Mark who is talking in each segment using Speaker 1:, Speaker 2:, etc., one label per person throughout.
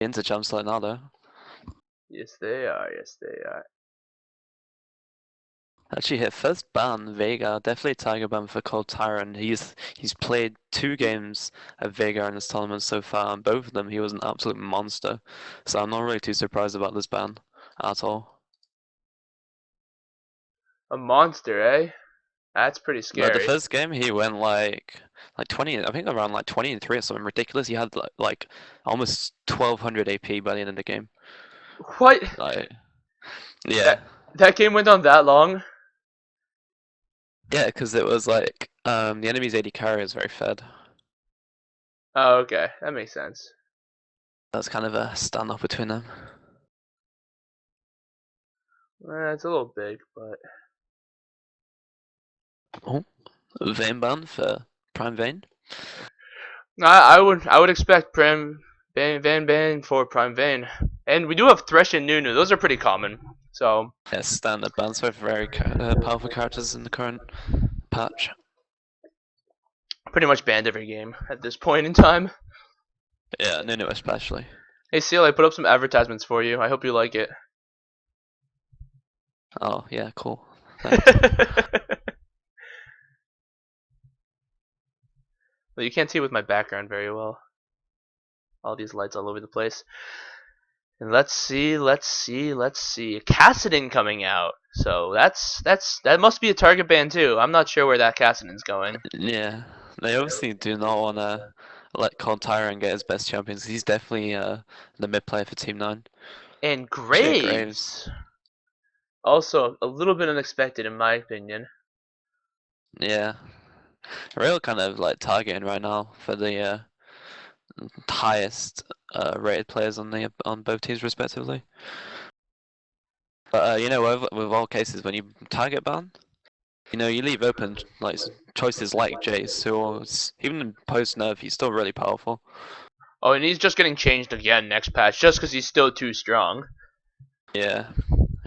Speaker 1: Into jumps like now though.
Speaker 2: Yes, they are. Yes, they are.
Speaker 1: Actually, hit first ban Vega, definitely Tiger ban for Cold Tyrant. He's played 2 games of Vega in this tournament so far, and both of them he was an absolute monster. So I'm not really too surprised about this ban at all.
Speaker 2: A monster, eh? That's pretty
Speaker 1: Like the
Speaker 2: scary.
Speaker 1: first game he went like 20, I think around like 20-3 or something ridiculous. He had like almost 1200 AP by the end of the game.
Speaker 2: What?
Speaker 1: Like yeah.
Speaker 2: That that game went on that long?
Speaker 1: Yeah, because it was like the enemy's AD carry is very fed.
Speaker 2: Oh, okay. That makes sense.
Speaker 1: That's kind of a standoff between them.
Speaker 2: It's a little big, but
Speaker 1: Oh, Vayne ban for Prime Vayne.
Speaker 2: I would expect Van Van for Prime Vane, and we do have Thresh and Nunu. Those are pretty common. So
Speaker 1: Yeah, standard bans for very powerful characters in the current patch.
Speaker 2: pretty much banned every game at this point in time.
Speaker 1: Yeah, Nunu especially.
Speaker 2: Hey Seal, I put up some advertisements for you. I hope you like it.
Speaker 1: Oh yeah, cool. Thanks.
Speaker 2: Well, you can't see with my background very well. All these lights all over the place. And let's see. Cassidin coming out. So that must be a target ban too. I'm not sure where that Cassidin's going.
Speaker 1: Yeah, they obviously do not want to let Cold Tyrant get his best champions. He's definitely the mid player for Team 9.
Speaker 2: And
Speaker 1: Shit, Graves.
Speaker 2: Graves. Also, a little bit unexpected in my opinion.
Speaker 1: Yeah, real kind of like targeting right now for the highest rated players on both teams respectively. But with all cases when you target ban, you leave open like choices like Jace, who even in post nerf he's still really powerful.
Speaker 2: Oh, and he's just getting changed again next patch, just because he's still too strong.
Speaker 1: Yeah,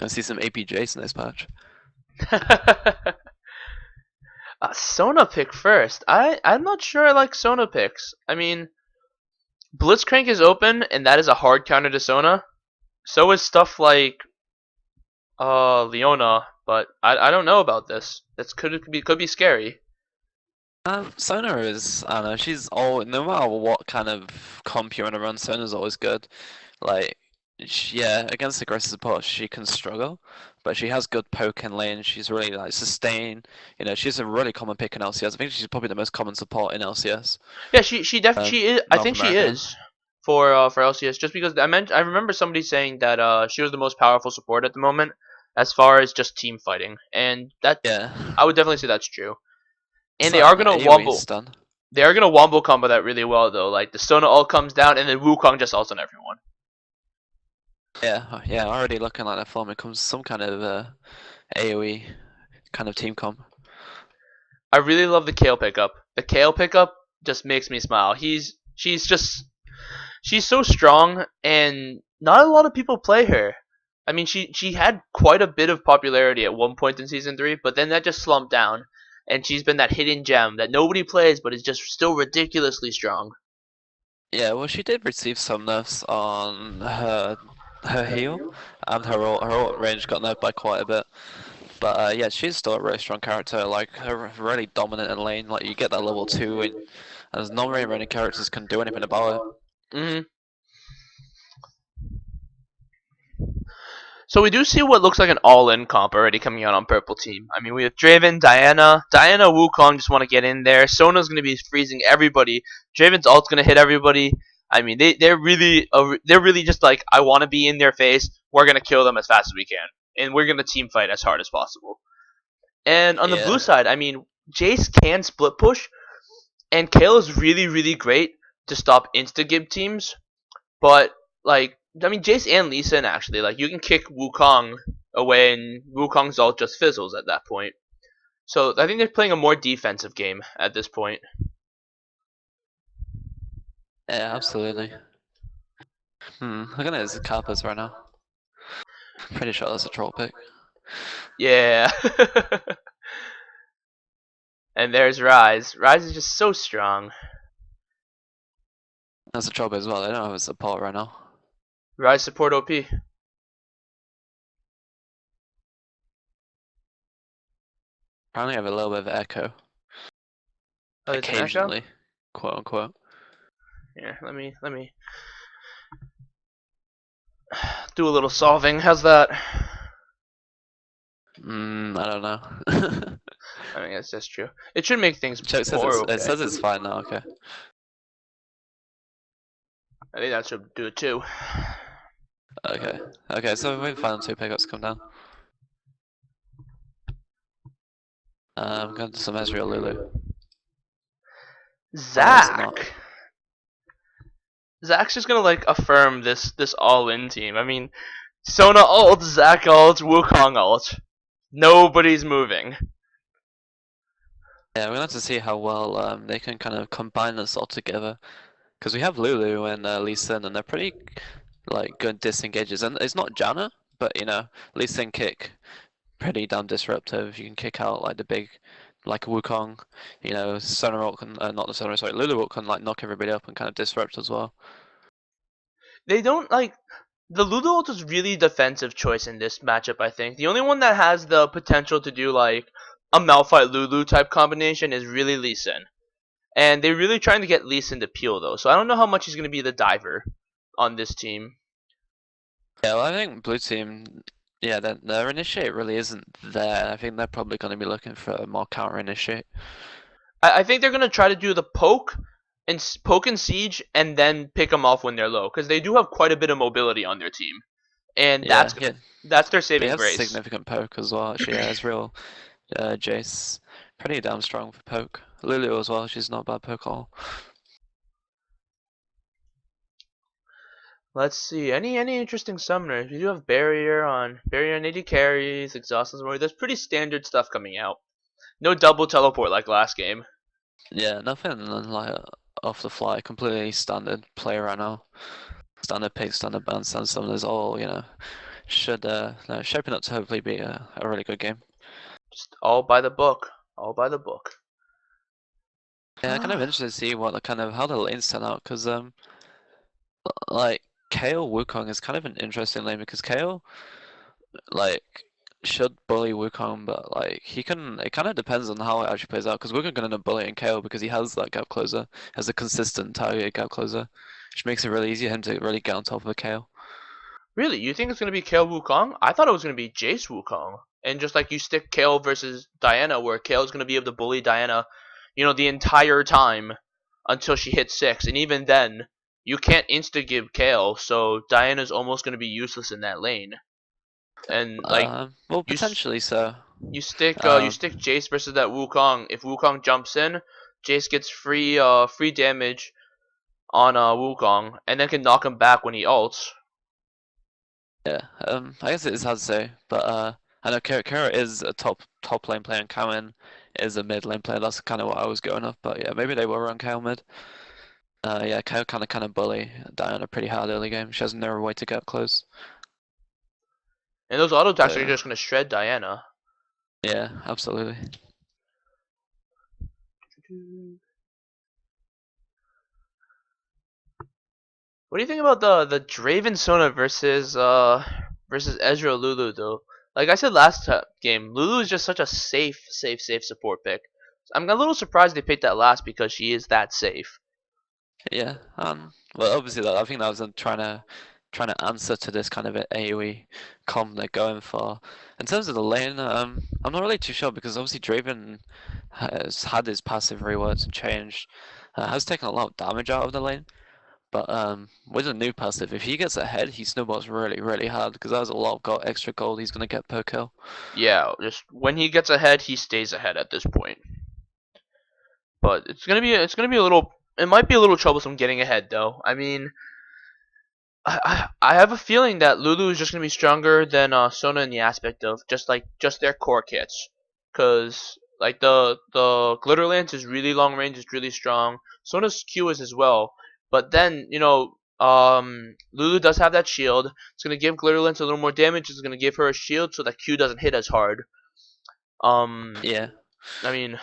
Speaker 1: I see some AP Jace in this patch.
Speaker 2: Sona pick first. I'm not sure I like Sona picks. I mean, Blitzcrank is open, and that is a hard counter to Sona. So is stuff like Leona, but I don't know about this. This could be scary.
Speaker 1: Sona is, I don't know, she's all, no matter what kind of comp you want to run, Sona's always good. Like, yeah, against aggressive support she can struggle, but she has good poke in lane, she's really like sustain, she's a really common pick in LCS. I think she's probably the most common support in LCS.
Speaker 2: Yeah, she definitely she is. I
Speaker 1: North
Speaker 2: think she
Speaker 1: America.
Speaker 2: is for LCS. Just because I remember somebody saying that she was the most powerful support at the moment as far as just team fighting, and that
Speaker 1: Yeah.
Speaker 2: I would definitely say that's true.
Speaker 1: It's
Speaker 2: And they
Speaker 1: like
Speaker 2: are
Speaker 1: an
Speaker 2: gonna
Speaker 1: AoE
Speaker 2: womble.
Speaker 1: stun.
Speaker 2: They are gonna wombo combo that really well though. Like the Sona ult comes down and then Wukong just ults on everyone.
Speaker 1: Yeah, already looking like that form becomes some kind of AoE kind of team comp.
Speaker 2: I really love the Kale pickup. The Kale pickup just makes me smile. She's so strong and not a lot of people play her. I mean she had quite a bit of popularity at one point in season 3, but then that just slumped down and she's been that hidden gem that nobody plays but is just still ridiculously strong.
Speaker 1: Yeah, well, she did receive some nerfs on her heal, and her ult range got nerfed by quite a bit. But yeah, she's still a really strong character. Like her really dominant in lane. Like you get that level 2, and there's not very many characters can do anything about it.
Speaker 2: Mhm. So we do see what looks like an all-in comp already coming out on Purple Team. I mean, we have Draven, Diana, Wukong just want to get in there. Sona's going to be freezing everybody. Draven's ult's going to hit everybody. I mean, they're really just like, I want to be in their face. We're going to kill them as fast as we can, and we're going to team fight as hard as possible. And on the blue
Speaker 1: Yeah,
Speaker 2: side, I mean, Jace can split push, and Kale is really great to stop insta-gib teams. But like, I mean, Jace and Lee Sin actually, like, you can kick Wukong away, and Wukong's ult just fizzles at that point. So I think they're playing a more defensive game at this point.
Speaker 1: yeah, absolutely. Look at his Kappas right now. Pretty sure that's a troll pick.
Speaker 2: Yeah. And there's Rise. Rise is just so strong.
Speaker 1: That's a troll pick as well. They don't have a support right now.
Speaker 2: Rise support OP.
Speaker 1: Apparently, I have a little bit of echo
Speaker 2: Oh, there's an echo.
Speaker 1: occasionally, quote unquote.
Speaker 2: Yeah, let me do a little solving. How's that?
Speaker 1: I don't know.
Speaker 2: I mean, that's true. It should make things
Speaker 1: Chuck says
Speaker 2: more
Speaker 1: it
Speaker 2: okay.
Speaker 1: says it's fine now. Okay.
Speaker 2: I think that should do it too.
Speaker 1: Okay. Okay. So we final two pickups come down. I'm going to some Ezreal Lulu. Oh, is it not?
Speaker 2: Zach. Zach's just gonna like affirm this all-in team. I mean, Sona ult, Zach ult, Wukong ult. Nobody's moving.
Speaker 1: Yeah, we're gonna have to see how well they can kind of combine this all together. Because we have Lulu and Lee Sin, and they're pretty like good disengages. And it's not Janna, but you know, Lee Sin kick pretty damn disruptive. You can kick out like the big, like Wukong. You know, Sonar ult can not the Sonar, sorry, Lulu ult can like knock everybody up and kind of disrupt as well.
Speaker 2: They don't like the Lulu ult is really defensive choice in this matchup. I think the only one that has the potential to do like a Malphite Lulu type combination is really Lee Sin. And they're really trying to get Lee Sin to peel though, so I don't know how much he's gonna be the diver on this team.
Speaker 1: Yeah, well, I think blue team, yeah, their initiate really isn't there. I think they're probably going to be looking for a more counter initiate.
Speaker 2: I think they're gonna try to do the poke and siege, and then pick them off when they're low, because they do have quite a bit of mobility on their team, and
Speaker 1: Yeah, yeah.
Speaker 2: that's their
Speaker 1: They
Speaker 2: saving
Speaker 1: have
Speaker 2: grace.
Speaker 1: significant poke as well. Actually, yeah, Ezreal, Jace, pretty damn strong for poke. Lulu as well. She's not bad poke at all.
Speaker 2: Let's see, any interesting summoners? We do have barrier on 80 carries, exhaust more. There's pretty standard stuff coming out. No double teleport like last game.
Speaker 1: Yeah, nothing like off the fly. Completely standard play right now. Standard pick, standard ban, standard summoners. All you know should no, shaping up to hopefully be a really good game.
Speaker 2: Just all by the book. All by the book.
Speaker 1: Yeah, kind of interested to see what the kind of how the lanes turn out because like Kale Wukong is kind of an interesting lane because Kale like should bully Wukong, but like he can. It kind of depends on how it actually plays out because Wukong gonna end up bullying Kale because he has that gap closer, has a consistent target gap closer, which makes it really easy for him to really get on top of a Kale.
Speaker 2: Really, you think it's gonna be Kale Wukong? I thought it was gonna be Jace Wukong, and just like you stick Kale versus Diana, where Kale's gonna be able to bully Diana, the entire time until she hits 6, and even then, you can't insta give Kale, so Diana's almost gonna be useless in that lane. And like
Speaker 1: Well,
Speaker 2: you
Speaker 1: potentially so.
Speaker 2: you
Speaker 1: Um,
Speaker 2: stick Jace versus that Wukong. If Wukong jumps in, Jace gets free damage on Wukong, and then can knock him back when he ults.
Speaker 1: yeah. I guess it is hard to say, but I know Kara is a top lane player and Cowan is a mid lane player. That's kind of what I was going off, but yeah, maybe they will run Kale mid. Yeah, Kale kind of bully Diana pretty hard early game. She has no way to get close.
Speaker 2: And those auto attacks
Speaker 1: But
Speaker 2: are
Speaker 1: yeah,
Speaker 2: just gonna shred Diana.
Speaker 1: yeah, absolutely.
Speaker 2: What do you think about the Draven Sona versus Ezreal Lulu though? Like I said last game, Lulu is just such a safe support pick. I'm a little surprised they picked that last because she is that safe.
Speaker 1: Yeah. Well, obviously, I think that was them trying to answer to this kind of AoE comp they're going for. In terms of the lane, I'm not really too sure because obviously Draven has had his passive reworked and changed, has taken a lot of damage out of the lane. But with a new passive, if he gets ahead, he snowballs really hard because there's a lot of extra gold he's gonna get per kill.
Speaker 2: Yeah, just when he gets ahead, he stays ahead at this point. But it's gonna be a little. It might be a little troublesome getting ahead though. I mean, I have a feeling that Lulu is just gonna be stronger than Sona in the aspect of just their core kits, cause like the Glitter Lance is really long range, is really strong. Sona's Q is as well, but then Lulu does have that shield. It's gonna give Glitter Lance a little more damage. It's gonna give her a shield so that Q doesn't hit as hard.
Speaker 1: Yeah,
Speaker 2: I mean,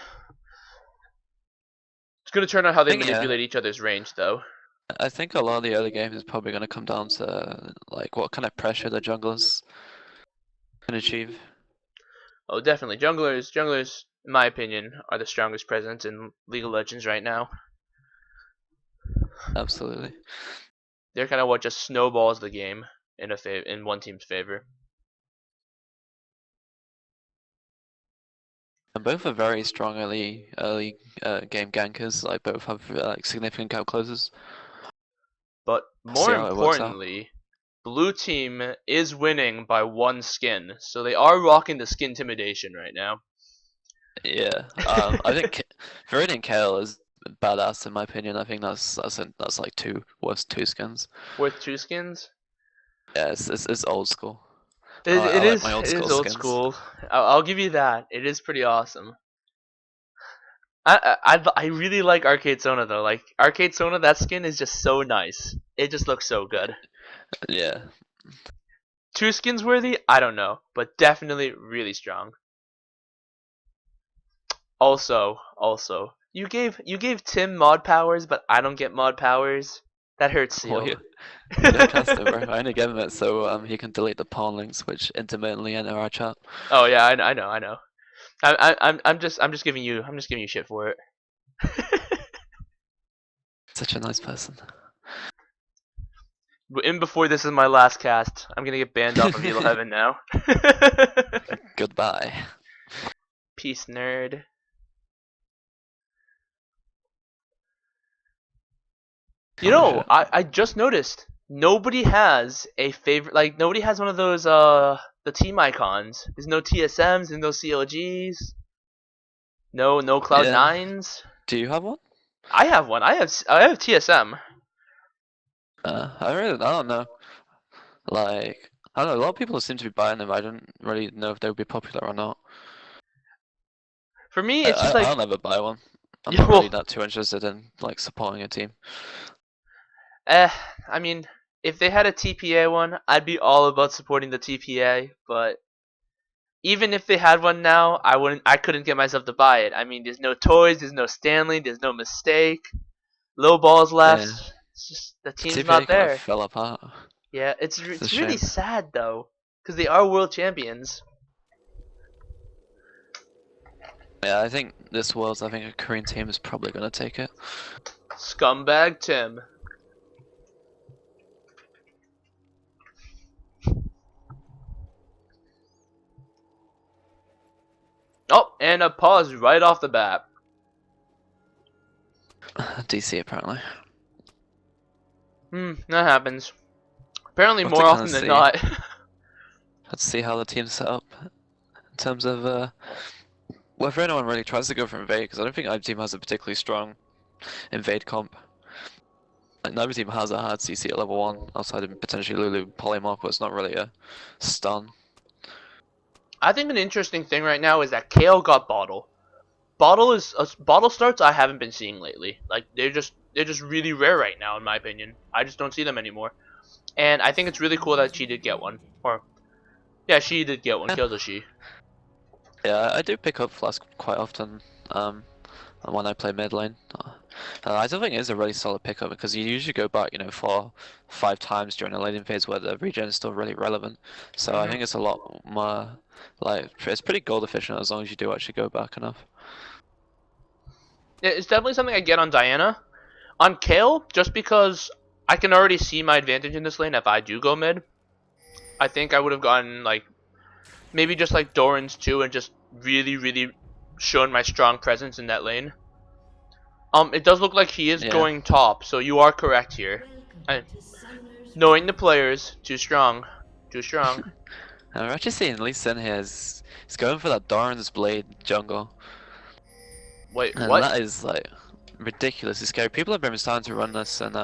Speaker 2: it's gonna turn out how
Speaker 1: I
Speaker 2: they
Speaker 1: think yeah.
Speaker 2: manipulate each other's range though.
Speaker 1: I think a lot of the early games is probably going to come down to like what kind of pressure the junglers can achieve.
Speaker 2: Oh, definitely. Junglers, in my opinion, are the strongest presence in League of Legends right now.
Speaker 1: Absolutely.
Speaker 2: They're kind of what just snowballs the game in one team's favor.
Speaker 1: And both are very strong early game gankers. Like both have like significant gap closes.
Speaker 2: But
Speaker 1: See
Speaker 2: more
Speaker 1: how it works out.
Speaker 2: importantly, blue team is winning by one skin, so they are rocking the skin intimidation right now.
Speaker 1: Yeah. I think Viridian Kale is badass in my opinion. I think that's like worth two skins.
Speaker 2: Worth two skins.
Speaker 1: Yeah, it's old school.
Speaker 2: It,
Speaker 1: I
Speaker 2: it
Speaker 1: like
Speaker 2: is
Speaker 1: my old
Speaker 2: it is
Speaker 1: school
Speaker 2: old
Speaker 1: skins.
Speaker 2: school. I'll give you that. It is pretty awesome. I really like Arcade Sona though. Like Arcade Sona, that skin is just so nice. It just looks so good.
Speaker 1: Yeah.
Speaker 2: Two skins worthy? I don't know, but definitely really strong. Also, you gave Tim mod powers, but I don't get mod powers. That hurts,
Speaker 1: Well,
Speaker 2: Seal.
Speaker 1: you don't cast it, bro. I only gave him it so he can delete the pawn links which intermittently enter our chat.
Speaker 2: Oh yeah, I know. I'm just giving you shit for it.
Speaker 1: Such a nice person.
Speaker 2: In before this is my last cast, I'm gonna get banned off of Evil Heaven now.
Speaker 1: Goodbye.
Speaker 2: Peace, nerd. You
Speaker 1: Oh
Speaker 2: know,
Speaker 1: shit.
Speaker 2: I just noticed nobody has a favorite. Like nobody has one of those the team icons. There's no TSMs. There's no CLGs. No Cloud
Speaker 1: Yeah.
Speaker 2: Nines.
Speaker 1: Do you have one?
Speaker 2: I have one. I have TSM.
Speaker 1: I don't know. Like, I don't know. A lot of people seem to be buying them. I don't really know if they would be popular or not.
Speaker 2: For me,
Speaker 1: I,
Speaker 2: it's just
Speaker 1: I
Speaker 2: like
Speaker 1: I'll never buy one. I'm
Speaker 2: yeah,
Speaker 1: not really
Speaker 2: well,
Speaker 1: that too interested in like supporting a team.
Speaker 2: eh. I mean, if they had a TPA one, I'd be all about supporting the TPA. But even if they had one now, I wouldn't. I couldn't get myself to buy it. I mean, there's no toys. There's no Stanley. There's no Mistake. Low balls
Speaker 1: Yeah.
Speaker 2: left. It's just the team's
Speaker 1: TPA
Speaker 2: not
Speaker 1: kind of
Speaker 2: there.
Speaker 1: fell apart.
Speaker 2: Yeah,
Speaker 1: It's a
Speaker 2: it's really
Speaker 1: shame.
Speaker 2: sad though, because they are world champions.
Speaker 1: Yeah, I think this Worlds, I think a Korean team is probably gonna take it.
Speaker 2: Scumbag Tim. Oh, and a pause right off the bat.
Speaker 1: DC apparently.
Speaker 2: That happens. Apparently
Speaker 1: We'll have to
Speaker 2: more
Speaker 1: kind of
Speaker 2: often than
Speaker 1: see.
Speaker 2: not.
Speaker 1: Let's see how the team's set up in terms of whether anyone really tries to go for invade, because I don't think either team has a particularly strong invade comp. Like, neither team has a hard CC at level 1, outside of potentially Lulu Polymorph, but it's not really a stun.
Speaker 2: I think an interesting thing right now is that Kale got bottle. Bottle starts I haven't been seeing lately. Like they're just really rare right now in my opinion. I just don't see them anymore. And I think it's really cool that she did get one. Or yeah, she did get one.
Speaker 1: Yeah,
Speaker 2: Kale's a she.
Speaker 1: yeah, I do pick up Flask quite often when I play mid lane. I don't think it is a really solid pickup because you usually go back, 4, 5 times during the laning phase where the regen is still really relevant. So I
Speaker 2: hmm
Speaker 1: think it's a lot more, like, it's pretty gold efficient as long as you do actually go back enough.
Speaker 2: It's definitely something I get on Diana. On Kale, just because I can already see my advantage in this lane if I do go mid. I think I would have gotten like maybe just like Doran's too and just really shown my strong presence in that lane. It does look like he is
Speaker 1: Yeah.
Speaker 2: going top, so you are correct here. I, knowing the players, too strong, too strong.
Speaker 1: And we're actually seeing Lee Sin here is going for that Doran's Blade jungle.
Speaker 2: Wait,
Speaker 1: And
Speaker 2: what?
Speaker 1: that is like ridiculously scary. People have been starting to run this and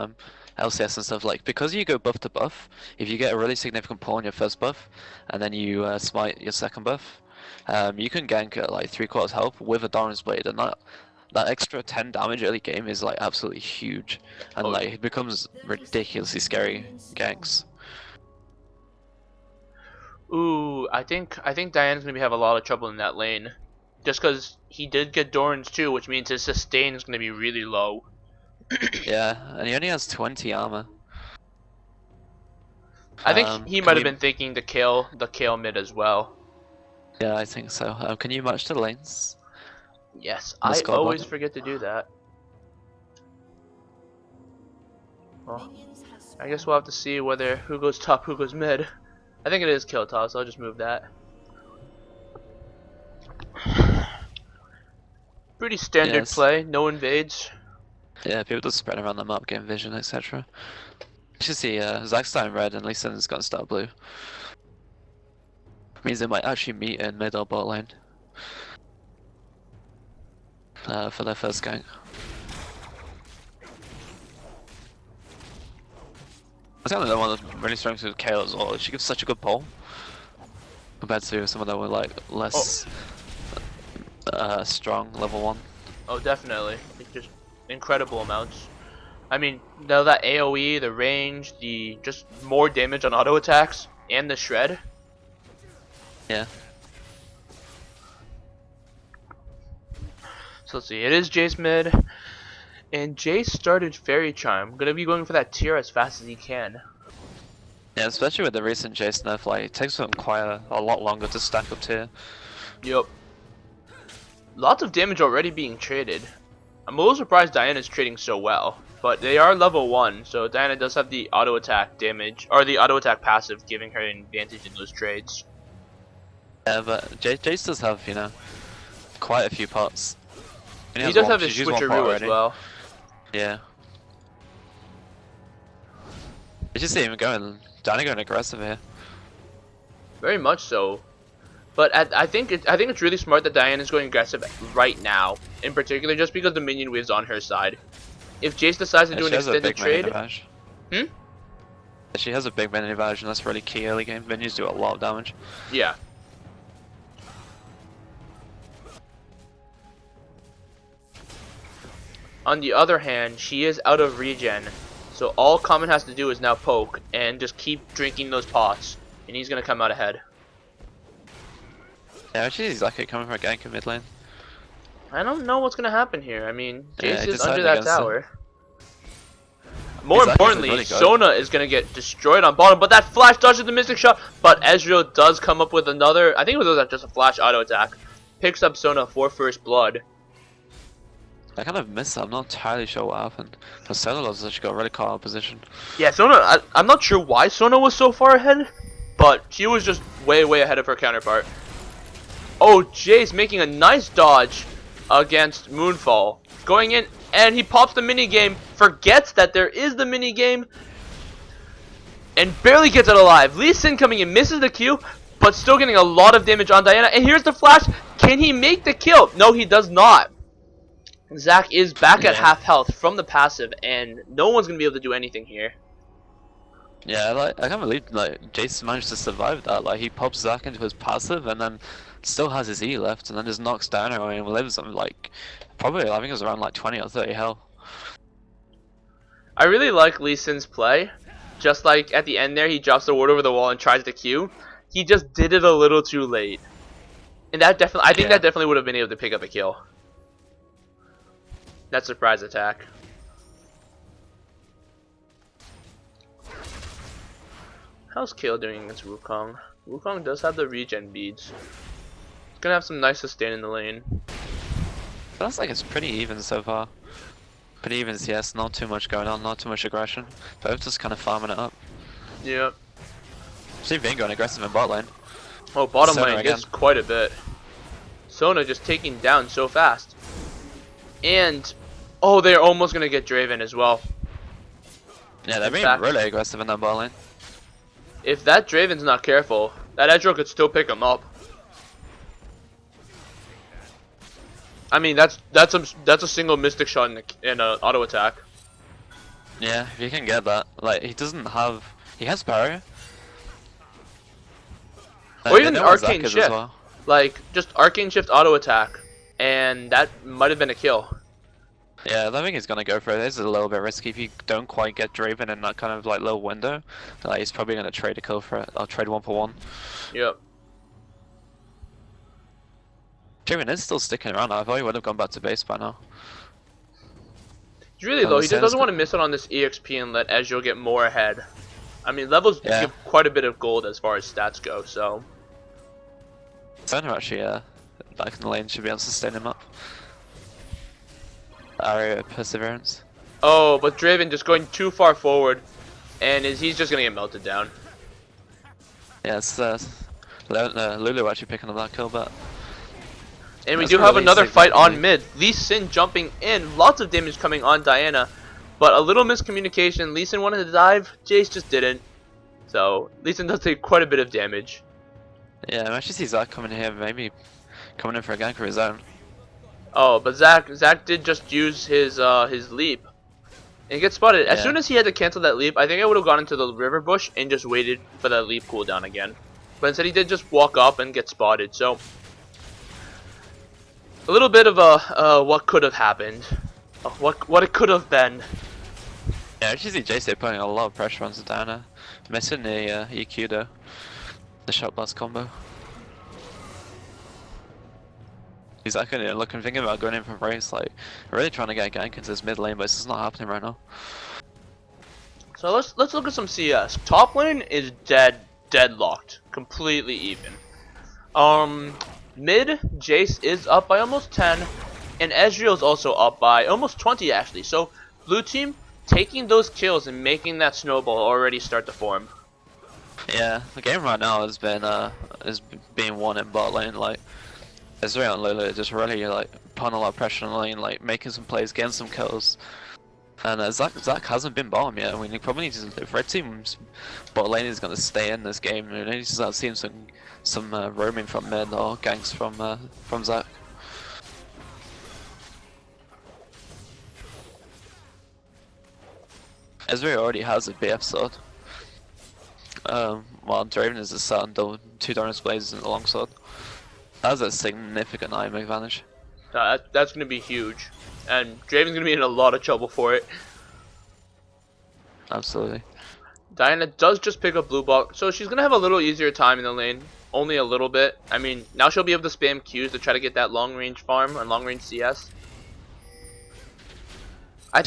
Speaker 1: LCS and stuff like because you go buff to buff. If you get a really significant pull on your first buff, and then you smite your second buff, you can gank at like 3/4 health with a Doran's Blade, and that extra 10 damage early game is like absolutely huge, and
Speaker 2: Oh,
Speaker 1: like it becomes ridiculously scary ganks.
Speaker 2: ooh, I think Diana's gonna have a lot of trouble in that lane, just because he did get Doran's too, which means his sustain is gonna be really low.
Speaker 1: Yeah, and he only has 20 armor.
Speaker 2: I think he
Speaker 1: Can
Speaker 2: might have
Speaker 1: you?
Speaker 2: been thinking to kill the Kale mid as well.
Speaker 1: Yeah, I think so. Can you match the lanes
Speaker 2: Yes,
Speaker 1: on the
Speaker 2: I always
Speaker 1: scoreboard?
Speaker 2: forget to do that. Well, I guess we'll have to see whether who goes top, who goes mid. I think it is kill top, so I'll just move that. Pretty standard
Speaker 1: Yes.
Speaker 2: play, no invades.
Speaker 1: Yeah, people just spread around the map, game vision, etc. You should see Zach's starting red and Lee Sin's gonna start blue. Means they might actually meet in mid or bot lane for their first gank. I think the one that's really strong with Kayle as well. She gives such a good pull compared to some of them with like less strong level 1.
Speaker 2: Oh, definitely. It's just incredible amounts. I mean, now that AoE, the range, the just more damage on auto attacks, and the shred.
Speaker 1: Yeah.
Speaker 2: So let's see, it is Jace mid, and Jace started Fairy Charm. Gonna be going for that tier as fast as he can.
Speaker 1: Yeah, especially with the recent Jace nerf, like it takes them quite a lot longer to stack up tier.
Speaker 2: Yep. Lots of damage already being traded. I'm a little surprised Diana's trading so well, but they are level 1, so Diana does have the auto attack damage, or the auto attack passive, giving her an advantage in those trades.
Speaker 1: Yeah, but Jace does have, you know, quite a few pots. And
Speaker 2: He
Speaker 1: has
Speaker 2: does
Speaker 1: one,
Speaker 2: have his
Speaker 1: she's used one pot
Speaker 2: switcheroo as
Speaker 1: already.
Speaker 2: well.
Speaker 1: Yeah. You should see him going, Diana going aggressive here.
Speaker 2: Very much so. But I think it's really smart that Diana's going aggressive right now, in particular, just because the minion wave's on her side. If Jace decides to do an
Speaker 1: She has a
Speaker 2: extended
Speaker 1: big minion
Speaker 2: trade,
Speaker 1: advantage.
Speaker 2: hmm?
Speaker 1: She has a big minion advantage, and that's really key early game. Minions do a lot of damage.
Speaker 2: Yeah. On the other hand, she is out of regen, so all Common has to do is now poke and just keep drinking those pots, and he's gonna come out ahead.
Speaker 1: Yeah, actually he's lucky coming from a gank in mid lane.
Speaker 2: I don't know what's gonna happen here. I mean,
Speaker 1: Yeah,
Speaker 2: Jace
Speaker 1: he
Speaker 2: is under
Speaker 1: decided
Speaker 2: that
Speaker 1: against it.
Speaker 2: tower. More
Speaker 1: He's actually
Speaker 2: importantly,
Speaker 1: really good.
Speaker 2: Sona is gonna get destroyed on bottom, but that flash dodges the Mystic Shot. But Ezreal does come up with another. I think it was just a flash auto attack. Picks up Sona for first blood.
Speaker 1: I kind of missed that. I'm not entirely sure what happened. But Cellulose actually got really caught out of position.
Speaker 2: Yeah, Sona. I'm not sure why Sona was so far ahead, but she was just way ahead of her counterpart. Oh, Jace making a nice dodge against Moonfall. Going in, and he pops the minigame, forgets that there is the minigame, and barely gets it alive. Lee Sin coming in, misses the Q, but still getting a lot of damage on Diana. And here's the flash. Can he make the kill? No, he does not. Zach is back at half health from the passive, and no one's going to be able to do anything here.
Speaker 1: Yeah, like I can't believe like Jace managed to survive that. Like he pops Zac into his passive and then still has his E left, and then just knocks down away and lives on like probably I think it was around like 20 or 30 health.
Speaker 2: I really like Lee Sin's play. Just like at the end there, he drops the ward over the wall and tries to Q. He just did it a little too late, and that definitely, I think that definitely would have been able to pick up a kill. That surprise attack. How's Kayle doing against Wukong? Wukong does have the regen beads. He's gonna have some nice sustain in the lane.
Speaker 1: Sounds like it's pretty even so far. Pretty even, yes, not too much going on, not too much aggression. Both just kind of farming it up.
Speaker 2: Yep.
Speaker 1: See Vayne going aggressive in bot lane.
Speaker 2: Oh, bottom
Speaker 1: Sona
Speaker 2: lane
Speaker 1: again.
Speaker 2: gets quite a bit. Sona just taking down so fast. And, oh, they're almost gonna get Draven as well.
Speaker 1: Yeah, they're being really aggressive in that bot lane.
Speaker 2: If that Draven's not careful, that Ezreal could still pick him up. I mean, that's a single Mystic Shot in an auto attack.
Speaker 1: Yeah, if you can get that. Like he has barrier.
Speaker 2: Or even
Speaker 1: they know where
Speaker 2: Arcane
Speaker 1: Zac is
Speaker 2: Shift.
Speaker 1: as well.
Speaker 2: Like, just Arcane Shift auto attack. And that might have been a kill.
Speaker 1: Yeah, I think he's gonna go for it. It's a little bit risky if you don't quite get Draven in that kind of like little window. Like he's probably gonna trade a kill for it. I'll trade 1 for 1.
Speaker 2: Yep.
Speaker 1: Draven is still sticking around. I thought he would have gone back to base by now.
Speaker 2: He's really low. He just doesn't want to miss out on this EXP and let Ezreal get more ahead. I mean, levels give quite a bit of gold as far as stats go, so.
Speaker 1: Sonar actually, back in the lane should be able to sustain him up. Area Perseverance.
Speaker 2: Oh, but Draven just going too far forward, and he's just gonna get melted down.
Speaker 1: Yeah, it's Lulu actually picking up that kill, but.
Speaker 2: And we do have another fight on mid. Lee Sin jumping in, lots of damage coming on Diana, but a little miscommunication. Lee Sin wanted to dive, Jace just didn't. So Lee Sin does take quite a bit of damage.
Speaker 1: Yeah, I actually see Zach coming here, maybe coming in for a gank for his own.
Speaker 2: Oh, but Zach did just use his leap. And gets spotted. As soon as he had to cancel that leap, I think I would have gone into the river bush and just waited for that leap cooldown again. But instead he did just walk up and get spotted, so a little bit of a what could have happened. What it could have been.
Speaker 1: Yeah, I actually see JC putting a lot of pressure on Zadana. Missing the EQ though. The shot blast combo. He's like thinking about going in for race, like really trying to get a gank into this mid lane, but it's just not happening right now.
Speaker 2: So let's look at some CS. Top lane is deadlocked, completely even. Mid Jace is up by almost 10, and Ezreal is also up by almost 20 actually. So blue team taking those kills and making that snowball already start to form.
Speaker 1: Yeah, the game right now has been is being won in bot lane. Like Ezreal and Lulu just really like putting a lot of pressure on the lane, like making some plays, getting some kills. And Zach hasn't been bottom yet. I mean, he probably needs to, if red team's bot lane is going to stay in this game, we need to start seeing some roaming from mid or ganks from Zach. Ezreal already has a BF sword. While Draven is a start and 2 Darkness Blazes and a long sword. That's a significant item advantage.
Speaker 2: That's going to be huge. And Draven's going to be in a lot of trouble for it.
Speaker 1: Absolutely.
Speaker 2: Diana does just pick up blue buff, so she's going to have a little easier time in the lane. Only a little bit. I mean, now she'll be able to spam Qs to try to get that long range farm and long range CS. I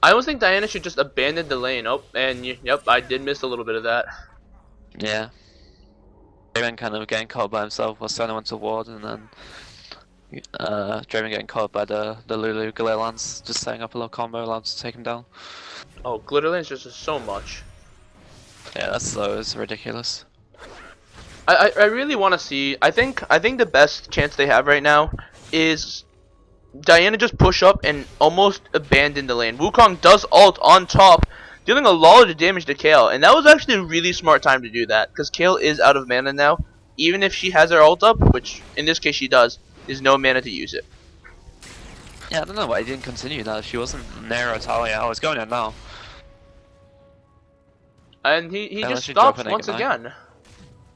Speaker 2: almost think Diana should just abandon the lane. Oh, and yep, I did miss a little bit of that.
Speaker 1: Yeah. Draven kind of getting caught by himself while Senna went to ward, and then Draven getting caught by the Lulu Glitter Lance, just setting up a little combo allowed to take him down.
Speaker 2: Oh, Glitter Lance just does so much.
Speaker 1: Yeah, that's slow. It's ridiculous.
Speaker 2: I really want to see. I think the best chance they have right now is Diana just push up and almost abandon the lane. Wukong does ult on top, dealing a lot of damage to Kayle, and that was actually a really smart time to do that, because Kayle is out of mana now. Even if she has her ult up, which in this case she does, there's no mana to use it.
Speaker 1: Yeah, I don't know why he didn't continue that. She wasn't near Talia. I was going in now.
Speaker 2: And he just stops once again.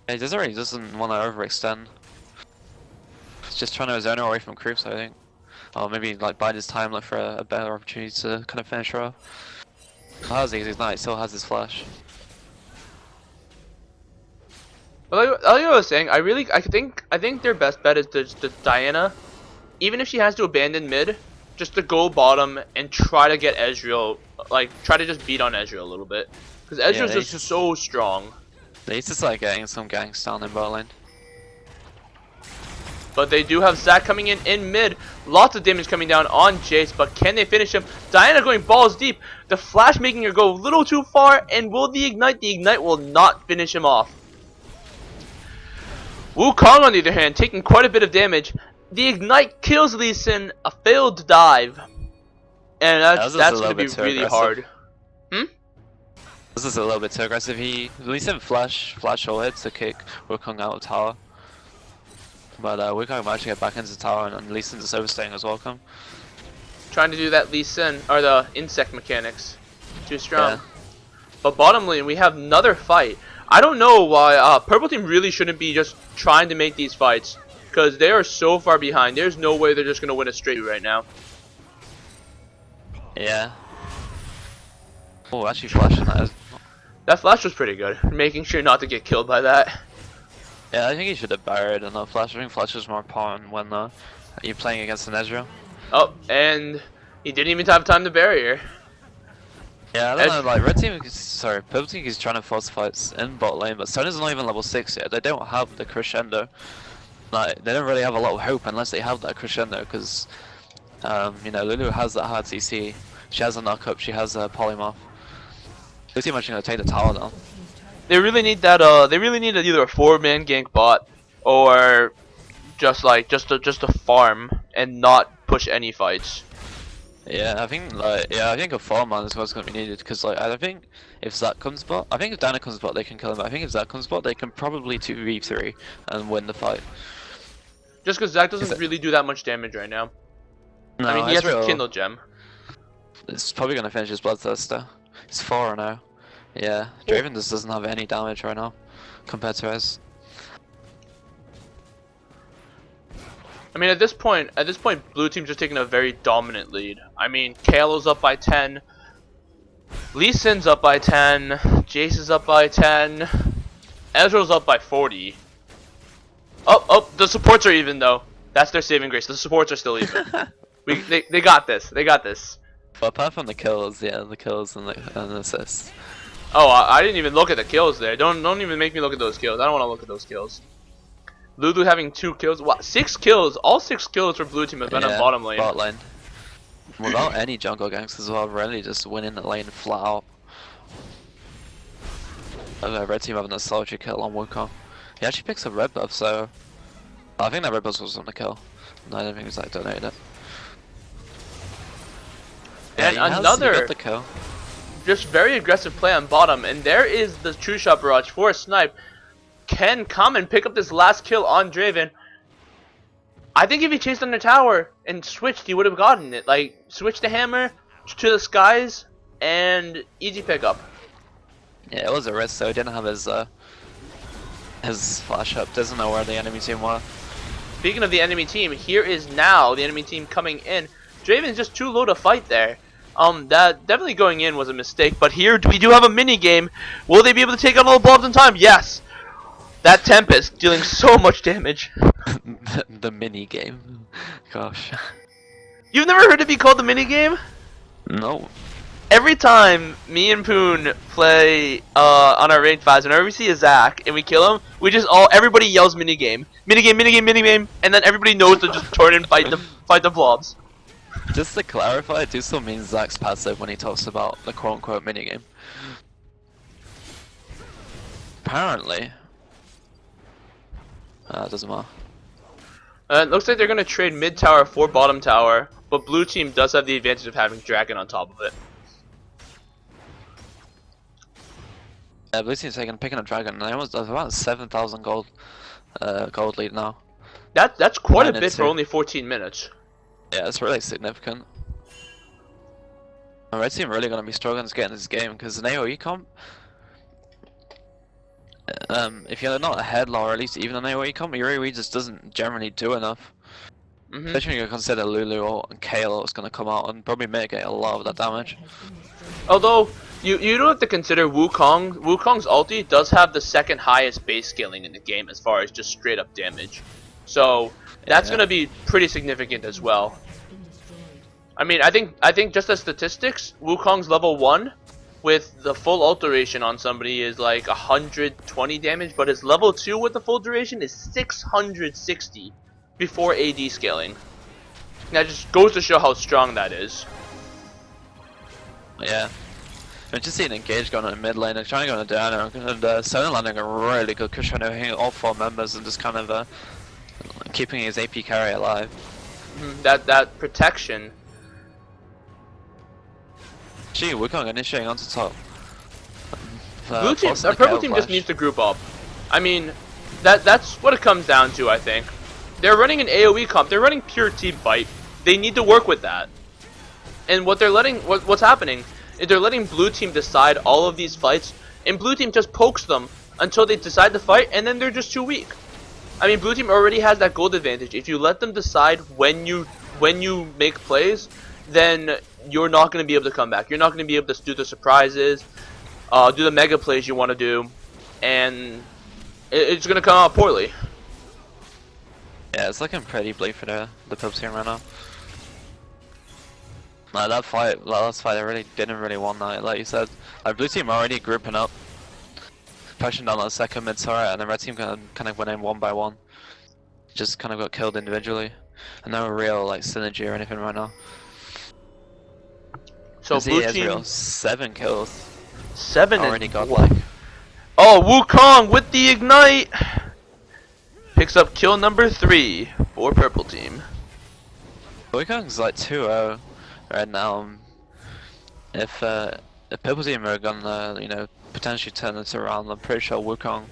Speaker 1: Yeah, he doesn't want to overextend. He's just trying to zone her away from creeps, I think. Or maybe like bide his time, look for a better opportunity to kind of finish her off. How's he ignite? He still has his flash.
Speaker 2: Well, like I was saying, I think their best bet is to Diana, even if she has to abandon mid, just to go bottom and try to get Ezreal, like try to just beat on Ezreal a little bit, because Ezreal's just so strong.
Speaker 1: They used to start getting some ganks down in bot lane.
Speaker 2: But they do have Zac coming in mid. Lots of damage coming down on Jace, but can they finish him? Diana going balls deep. The flash making her go a little too far, and will the ignite? The ignite will not finish him off. Wukong, on the other hand, taking quite a bit of damage. The ignite kills Lee Sin, a failed dive. And that's going to be really hard.
Speaker 1: This is a little bit too aggressive. Lee Sin flash all hit to kick Wukong out of tower. But Wukong might actually get back into the tower, and Lee Sin just overstaying as welcome.
Speaker 2: Trying to do that Lee Sin, or the insect mechanics. Too strong.
Speaker 1: Yeah.
Speaker 2: But bottom lane, we have another fight. I don't know why Purple Team really shouldn't be just trying to make these fights, because they are so far behind. There's no way they're just going to win a straight right now.
Speaker 1: Yeah. Oh, actually flashing that.
Speaker 2: That flash was pretty good, making sure not to get killed by that.
Speaker 1: Yeah, I think he should have buried and not flash. I think flash is more important when you're playing against an Ezreal.
Speaker 2: Oh, and He didn't even have time to bury her.
Speaker 1: Yeah, I don't know, like, red team, sorry, purple team is trying to force fights in bot lane, but Sona's not even level 6 yet. They don't have the crescendo. Like, they don't really have a lot of hope unless they have that crescendo, because, you know, Lulu has that hard CC, she has a knock-up, she has a polymorph. Blue team actually gonna take the tower down.
Speaker 2: They really need that, they really need either a 4-man gank bot, or just a farm, and not push any fights.
Speaker 1: Yeah, I think I think a 4-man is what's gonna be needed because like I think if Zac comes bot, I think if Diana comes bot they can kill him. But I think if Zac comes bot they can probably 2v3 and win the fight.
Speaker 2: Just because Zac doesn't really do that much damage right now.
Speaker 1: No,
Speaker 2: I mean he has a Kindle gem.
Speaker 1: It's probably gonna finish his Bloodthirster. It's 4 now. Yeah, Draven just doesn't have any damage right now compared to us.
Speaker 2: I mean, at this point, blue team's just taking a very dominant lead. I mean, Kalo's up by 10, Lee Sin's up by 10, Jace is up by 10, Ezreal's up by 40. Oh, the supports are even though. That's their saving grace. The supports are still even. They got this. They got this.
Speaker 1: But apart from the kills, yeah, the kills and the assists.
Speaker 2: Oh, I didn't even look at the kills there. Don't even make me look at those kills. I don't want to look at those kills. Lulu having 2 kills. What? 6 kills. All 6 kills for blue team have been on bottom lane.
Speaker 1: Bot lane. Without any jungle ganks as well, really just winning the lane flat out. Red team having a solitary kill on Wukong. He actually picks a red buff, so I think that red buff was on the kill. No, I don't think he was like donated it.
Speaker 2: And
Speaker 1: yeah,
Speaker 2: another
Speaker 1: the kill.
Speaker 2: Just very aggressive play on bottom, and there is the true shot barrage for a snipe. Can come and pick up this last kill on Draven. I think if he chased on the tower and switched, he would have gotten it. Like, switch the hammer to the skies and easy pickup.
Speaker 1: Yeah, it was a risk, so he didn't have his flash up. Doesn't know where the enemy team were.
Speaker 2: Speaking of the enemy team, here is now the enemy team coming in. Draven's just too low to fight there. That definitely going in was a mistake, but here we do have a mini game. Will they be able to take out all the blobs in time? Yes. That Tempest dealing so much damage.
Speaker 1: the mini game. Gosh.
Speaker 2: You've never heard it be called the mini game?
Speaker 1: No.
Speaker 2: Every time me and Poon play on our ranked fives, whenever we see a Zac and we kill him, we just everybody yells mini game, mini game, mini game, mini game, and then everybody knows to just turn and fight the blobs.
Speaker 1: Just to clarify, it still means Zac's passive when he talks about the quote-unquote minigame. Apparently. Doesn't matter.
Speaker 2: It looks like they're going to trade mid tower for bottom tower, but blue team does have the advantage of having Dragon on top of it.
Speaker 1: Blue team's picking a Dragon, and they almost have about 7,000 gold lead now.
Speaker 2: That's quite a bit for only 14 minutes.
Speaker 1: Yeah, it's really significant. The red team really going to be struggling to get in this game because an AoE comp, if you're not a headlaw or at least even an AoE comp, your AoE just doesn't generally do enough. Especially when you consider Lulu or Kayle is going to come out and probably mitigate a lot of that damage.
Speaker 2: Although, you do have to consider Wukong. Wukong's ulti does have the second highest base scaling in the game as far as just straight up damage. So, that's going to be pretty significant as well. I mean, I think just as statistics, Wukong's level 1 with the full ult duration on somebody is like 120 damage, but his level 2 with the full duration is 660 before AD scaling. That just goes to show how strong that is.
Speaker 1: Yeah. I'm just seeing Engage going on mid lane and trying to go on Diana, and Sona landing a really good cushion over hitting all 4 members and just kind of keeping his AP carry alive.
Speaker 2: That protection.
Speaker 1: Gee, Wukong initiating onto top.
Speaker 2: Blue team, purple team just needs to group up. I mean, that's what it comes down to. I think they're running an AOE comp. They're running pure team fight. They need to work with that. And what they're letting, what's happening is they're letting blue team decide all of these fights, and blue team just pokes them until they decide to fight, and then they're just too weak. I mean, blue team already has that gold advantage. If you let them decide when you make plays, then you're not going to be able to come back. You're not going to be able to do the surprises, do the mega plays you want to do, and it's going to come out poorly.
Speaker 1: Yeah, it's looking pretty bleak for the purple team right now. Like that fight, last fight, they really didn't really want that. Like you said, like blue team already grouping up, pushing down that second mid turret, and the red team kind of went in one by one. Just kind of got killed individually, and no real like synergy or anything right now.
Speaker 2: So blue team
Speaker 1: Ezreal, 7 kills.
Speaker 2: 7
Speaker 1: already got like.
Speaker 2: Oh, Wukong with the ignite picks up kill number 3 for purple team.
Speaker 1: Wukong's like 2-0 right now. If purple team are gonna, you know, potentially turn this around, I'm pretty sure Wukong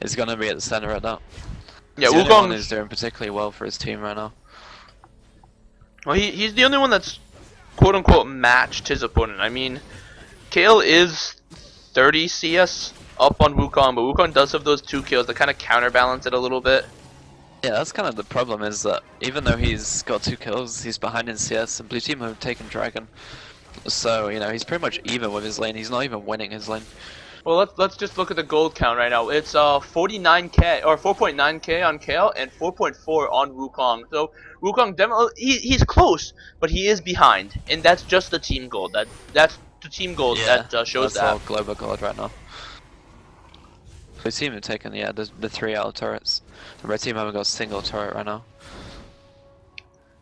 Speaker 1: is gonna be at the center of that.
Speaker 2: Yeah,
Speaker 1: Wukong is doing particularly well for his team right now.
Speaker 2: Well, he's the only one that's quote-unquote matched his opponent. I mean, Kayle is 30 CS up on Wukong, but Wukong does have those 2 kills that kind of counterbalance it a little bit.
Speaker 1: Yeah, that's kind of the problem, is that even though he's got 2 kills, he's behind in CS, and blue team have taken Dragon. So, you know, he's pretty much even with his lane. He's not even winning his lane.
Speaker 2: Well, let's just look at the gold count right now. It's 49k or 4.9k on Kayle and 4.4 on Wukong. So Wukong definitely he's close, but he is behind, and that's just the team gold. That's the team gold that shows
Speaker 1: that's all global gold right now. Blue team have taken the 3 out turrets. The red team haven't got a single turret right now.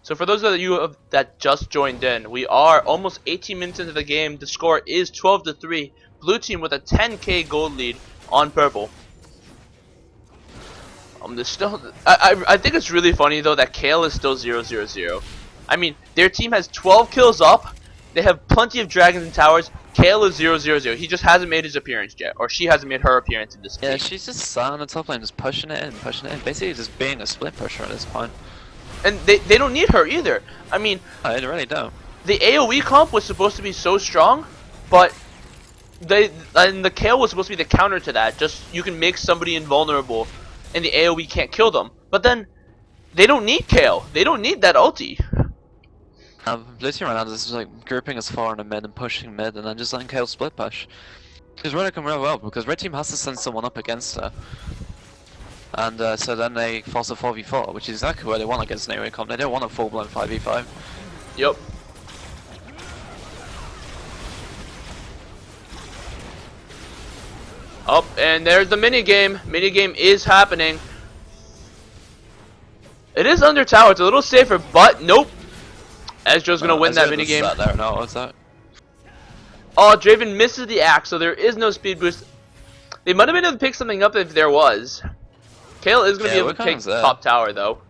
Speaker 2: So for those of you that just joined in, we are almost 18 minutes into the game. The score is 12-3. Blue team with a 10k gold lead on purple. I think it's really funny though that Kayle is still 0-0-0. I mean, their team has 12 kills up. They have plenty of dragons and towers. Kayle is 0-0-0. He just hasn't made his appearance yet, or she hasn't made her appearance in this game.
Speaker 1: Yeah, she's just sat on the top lane, just pushing it in, basically just being a split pusher at this point.
Speaker 2: And they don't need her either. I mean,
Speaker 1: I really don't.
Speaker 2: The AoE comp was supposed to be so strong, but the Kayle was supposed to be the counter to that. Just you can make somebody invulnerable, and the AoE can't kill them. But then they don't need Kayle. They don't need that ulti.
Speaker 1: Blue team right now is like grouping as far in the mid and pushing mid, and then just letting Kayle split push. It's really come real well because red team has to send someone up against her. And so then they force a 4v4, which is exactly what they want against an AoE comp. They don't want a full-blown 5v5.
Speaker 2: Yep. Up, and there's the minigame. Minigame is happening. It is under tower. It's a little safer, but nope. Ezreal's gonna win that minigame.
Speaker 1: There. No, what's that?
Speaker 2: Oh, Draven misses the axe, so there is no speed boost. They might have been able to pick something up if there was. Kayle is going to be able to take top tower, though.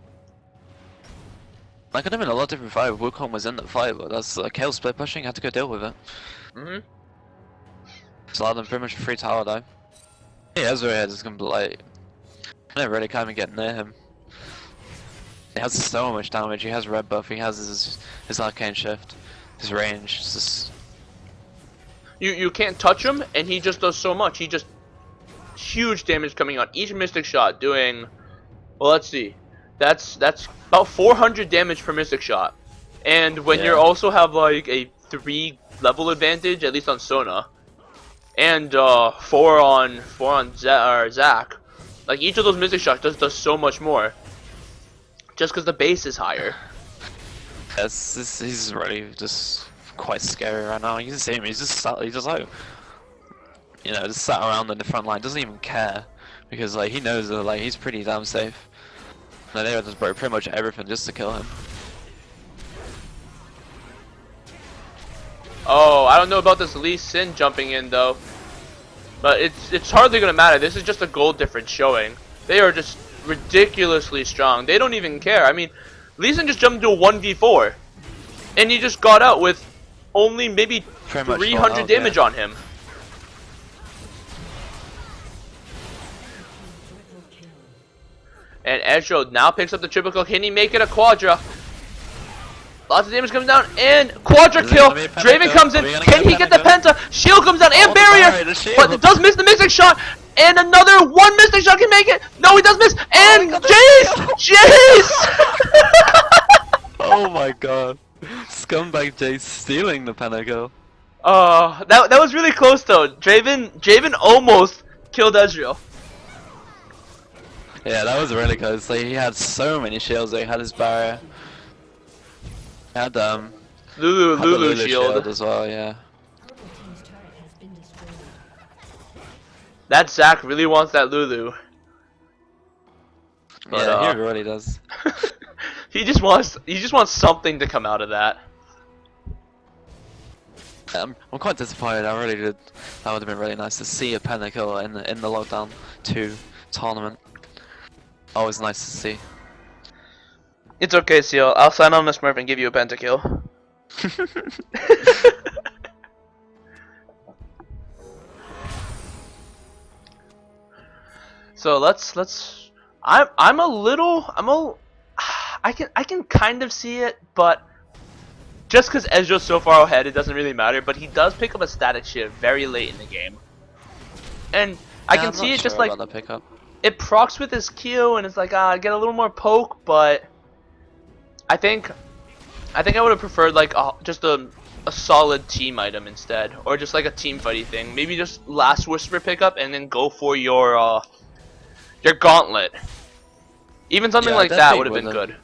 Speaker 1: That could have been a lot different fight if Wukong was in that fight, but that's Kayle split pushing, had to go deal with it. So allowed them pretty much a free tower dive. Yeah, Ezreal is going to be like... I never really can't even get near him. He has so much damage, he has red buff, he has his arcane shift, his range, it's just...
Speaker 2: You can't touch him, and he just does so much. He just... Huge damage coming on each mystic shot, doing... Well, let's see. That's about 400 damage per mystic shot. And when you also have like a 3 level advantage, at least on Sona, and 4 on Zac, like each of those mystic shots does so much more. Just because the base is higher.
Speaker 1: He's really just quite scary right now. You can see him. He's just like, you know, just sat around in the front line. Doesn't even care because like he knows that like he's pretty damn safe. And they just broke pretty much everything just to kill him.
Speaker 2: Oh, I don't know about this Lee Sin jumping in though, but it's hardly gonna matter. This is just a gold difference showing. They are just ridiculously strong. They don't even care. I mean, Lee Sin just jumped into a 1v4, and he just got out with only maybe 300 damage on him. And Ezreal now picks up the triple kill. Can he make it a quadra? Lots of damage comes down, and quadra kill. Draven comes in. Can he get the penta? Shield comes down, and barrier. But it does miss the mystic shot. And another one mystic shot can make it. No, he does miss. And Jace!
Speaker 1: Oh my god. Scumbag Jace stealing the penta kill.
Speaker 2: That was really close though. Draven almost killed Ezreal.
Speaker 1: Yeah, that was really close. Like, he had so many shields. He had his barrier. He had Had the
Speaker 2: Lulu
Speaker 1: Lulu
Speaker 2: shield.
Speaker 1: as well, yeah.
Speaker 2: That Zac really wants that Lulu. But,
Speaker 1: Yeah, he really does.
Speaker 2: he just wants something to come out of that.
Speaker 1: I'm quite disappointed. I really did. That would have been really nice to see a Pinnacle in the Lockdown 2 tournament. Always nice to see.
Speaker 2: It's okay, Seaal. I'll sign on the Smurf and give you a pentakill. So let's. I'm a little. I can kind of see it, but just because Ezreal's so far ahead, it doesn't really matter. But he does pick up a static shift very late in the game, and I can see it just like it procs with his Q, and it's like get a little more poke, but I think I would have preferred like just a solid team item instead, or just like a team fighty thing. Maybe just last whisper pickup and then go for your gauntlet. Even something like that would have been good.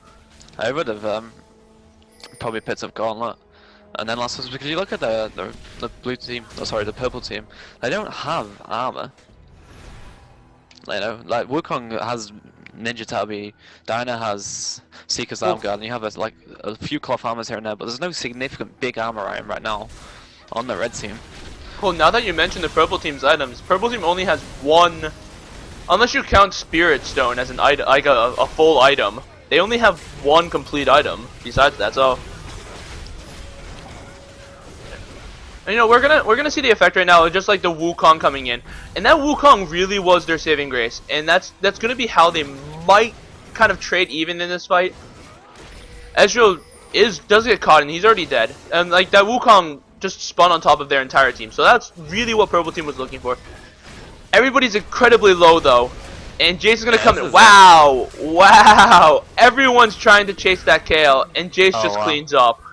Speaker 1: I would have probably picked up gauntlet, and then last whisper, because you look at the blue team, oh, sorry, the purple team, they don't have armor. You know, like Wukong has Ninja Tabi, Diana has Seeker's Arm Guard, and you have like a few cloth armors here and there, but there's no significant big armor item right now on the red team.
Speaker 2: Well, now that you mention the purple team's items, purple team only has one, unless you count Spirit Stone as an item, like a full item. They only have one complete item. Besides that, so. And, you know, we're gonna see the effect right now, just like the Wukong coming in, and that Wukong really was their saving grace, and that's gonna be how they might kind of trade even in this fight. Ezreal does get caught, and he's already dead, and like that Wukong just spun on top of their entire team, so that's really what purple team was looking for. Everybody's incredibly low though, and Jace's gonna come in. Wow, wow! Everyone's trying to chase that Kale, and Jace just cleans up.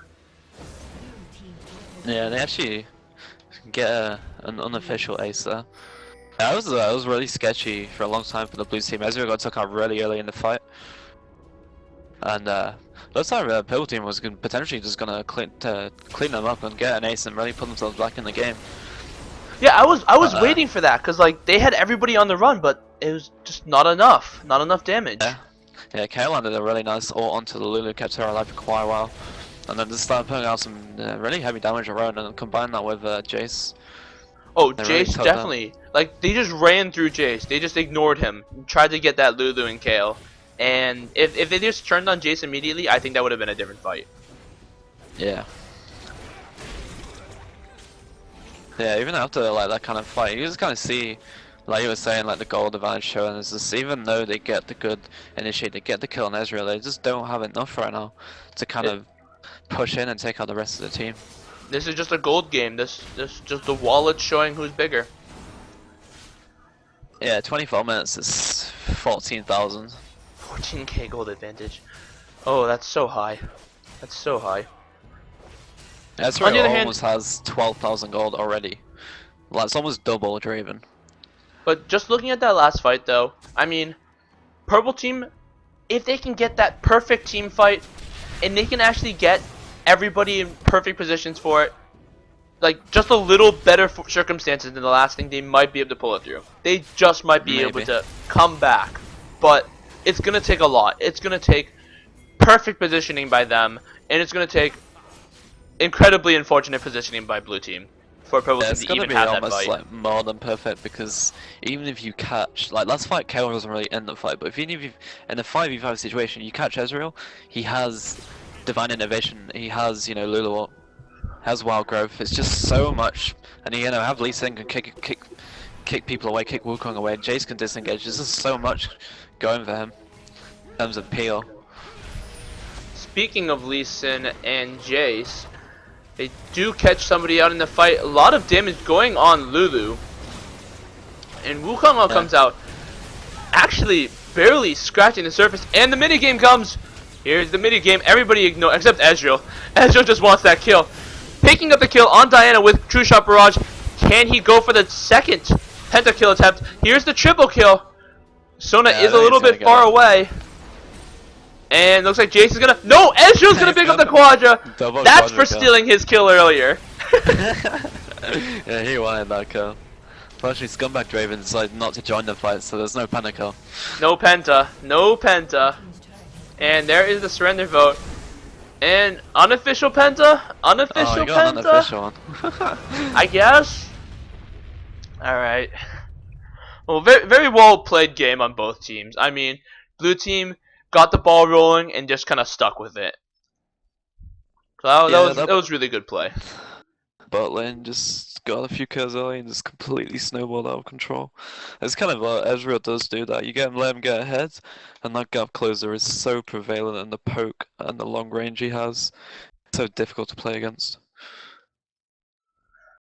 Speaker 1: Yeah, they actually get an unofficial ace there. That was really sketchy for a long time for the blue team. Ezreal got took out really early in the fight, and looks like the purple team was potentially just gonna clean them up and get an ace and really put themselves back in the game.
Speaker 2: Yeah, I was waiting for that, cause like they had everybody on the run, but it was just not enough damage.
Speaker 1: Yeah, Kale landed a really nice ult onto the Lulu, kept her alive for quite a while. And then just started putting out some really heavy damage around, and combine that with Jace.
Speaker 2: Oh, Jace really definitely. Like, they just ran through Jace. They just ignored him. Tried to get that Lulu and Kale. And if they just turned on Jace immediately, I think that would have been a different fight.
Speaker 1: Yeah. Yeah, even after like that kind of fight, you just kind of see, like you were saying, like the gold advantage showing is just, even though they get the good initiate, they get the kill on Ezreal, they just don't have enough right now to kind of push in and take out the rest of the team.
Speaker 2: This is just a gold game. This just the wallet showing who's bigger.
Speaker 1: Yeah, 24 minutes is 14,000.
Speaker 2: 14k gold advantage. Oh, that's so high. That's so high.
Speaker 1: Ezreal almost has 12,000 gold already. Like, it's almost double Draven.
Speaker 2: But just looking at that last fight, though, I mean, purple team, if they can get that perfect team fight, and they can actually get everybody in perfect positions for it, like just a little better circumstances than the last thing, they might be able to pull it through. They just might be able to come back, but it's gonna take a lot. It's gonna take perfect positioning by them, and it's gonna take incredibly unfortunate positioning by blue team for purple team to even have that fight.
Speaker 1: It's gonna be almost like more than perfect, because even if you catch, like last fight, Kale wasn't really in the fight, but if even if in a 5v5 situation you catch Ezreal, he has Divine Innovation, he has, you know, Lulu, has Wild Growth. It's just so much, and you know, have Lee Sin can kick people away, kick Wukong away, Jace can disengage. There's just so much going for him in terms of peel.
Speaker 2: Speaking of Lee Sin and Jace, they do catch somebody out in the fight. A lot of damage going on Lulu, and Wukong comes out, actually barely scratching the surface, and the minigame comes. Here's the minigame. Everybody ignore except Ezreal. Ezreal just wants that kill. Picking up the kill on Diana with True Shot Barrage. Can he go for the second pentakill attempt? Here's the triple kill. Sona is a little bit far away. And looks like Jason's gonna. No, Ezreal's gonna pick up the Quadra.
Speaker 1: Double
Speaker 2: That's
Speaker 1: quadra
Speaker 2: for
Speaker 1: kill.
Speaker 2: stealing his kill earlier.
Speaker 1: Yeah, he wanted that kill. Fortunately, Scumbag Draven decided not to join the fight, so there's no Pentakill.
Speaker 2: No Penta. No Penta. And there is the surrender vote. And unofficial Penta? Unofficial
Speaker 1: Oh, you got an
Speaker 2: Penta?
Speaker 1: unofficial one.
Speaker 2: I guess. Alright. Well, very, very well played game on both teams. I mean, blue team got the ball rolling and just kind of stuck with it. So that was really good play.
Speaker 1: Bot lane just got a few kills early and just completely snowballed out of control. It's kind of what Ezreal does do that. You let him get ahead, and that gap closer is so prevalent in the poke and the long range he has. It's so difficult to play against.